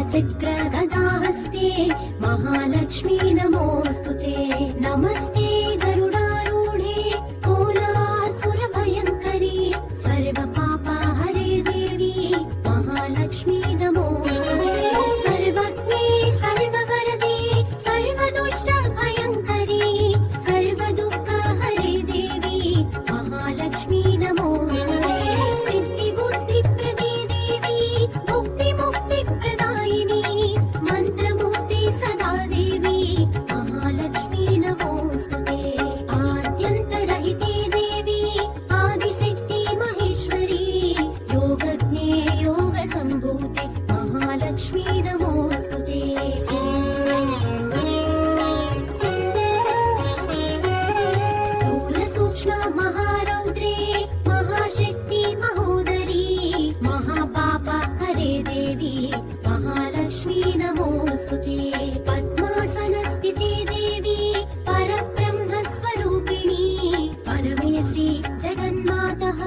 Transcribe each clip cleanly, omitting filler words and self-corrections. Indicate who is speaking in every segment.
Speaker 1: शङ्खचक्र गदाहस्ते महालक्ष्मी नमोऽस्तुते। नमस्ते गरुडारूढे कोलासुरभयङ्करी सर्वपापहरे देवी महालक्ष्मी नमोऽस्तुते। सर्वज्ञे सर्ववरदे सर्वदुष्टभयङ्करी सर्वदुःखहरे देवी महालक्ष्मी नमोऽस्तुते। सिद्धिबुद्धिप्रदे देवी मुक्तिमुक्तिप्रदायिनी मन्त्रमुक्ति सदा देवी महालक्ष्मी नमोऽस्तुते। आद्यन्तरहिते देवी आदिशक्ति महेश्वरी योगज्ञे योगसम्भूते महालक्ष्मी नमोऽस्तुते। स्थूलसूक्ष्म महारौद्रे महाशक्ति महोदरी महापाप हरे देवी महालक्ष्मी नमोऽस्तुते। पद्मासनस्थिते देवी परब्रह्मस्वरूपिणी परमेशी जगन्मातः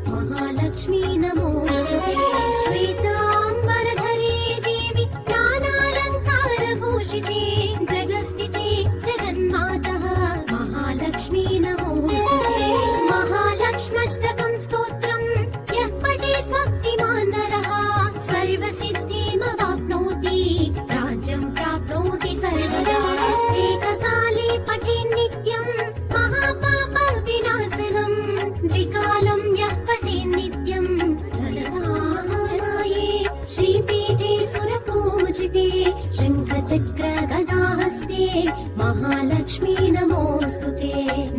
Speaker 1: महालक्ष्मी नमोऽस्तुते। श्वेताम्बरधरे देवी नानालङ्कारभूषिते जगस्थिते जगन्मातः महालक्ष्मी नमोऽस्तुते। महालक्ष्म्यष्टकं स्तोत्रं यः पठेत् भक्तिमान् नरः सर्वसिद्धिमवाप्नोति राज्यं प्राप्नोति सर्वदा। एककाले पठेन् नित्यं महापापविनाशनं द्विकालं यः पठेन् नित्यं सदाये श्रीपीठे सुरपूजिते शङ्खचक्र गदाहस्ते महालक्ष्मी नमोऽस्तुते।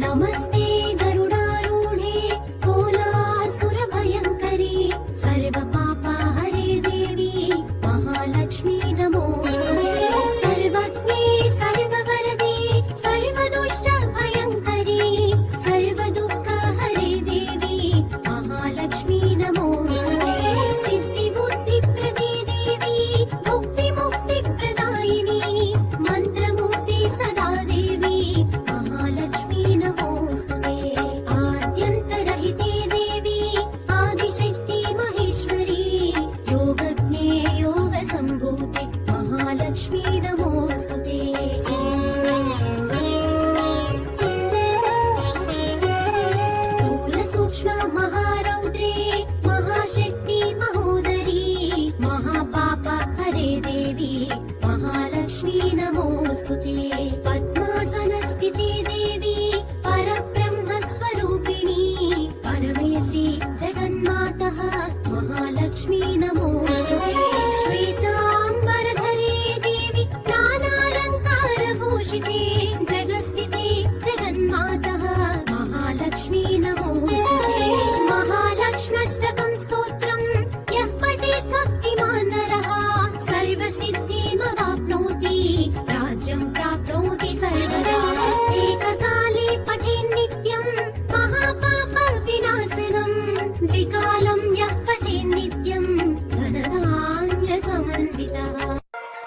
Speaker 1: नमस्ते गरुडारूढे कोलासुरभयङ्करी सर्वपापहरे देवी महालक्ष्मी नमोऽस्तुते। सर्वज्ञे सर्ववरदे सर्वदुष्टभयङ्करी सर्वदुःखहरे देवी महालक्ष्मी नमोऽस्तुते। सिद्धिबुद्धिप्रदे देवी मुक्तिमुक्तिप्रदायिनी मन्त्रमुक्ति सदा देवी महालक्ष्मी नमोऽस्तुते। आद्यन्तरहिते देवी आदिशक्ति महेश्वरी योगज्ञे योगसम्भूते महालक्ष्मी नमोऽस्तुते। स्थूलसूक्ष्म महारौद्रे महाशक्ति महोदरी महापाप हरे देवी महालक्ष्मी नमोऽस्तुते। पद्मासनस्थिते देवी परब्रह्मस्वरूपिणी परमेशी जगन्मातः महालक्ष्मी नमोऽस्तुते। श्वेताम्बरधरे देवी नानालङ्कारभूषिते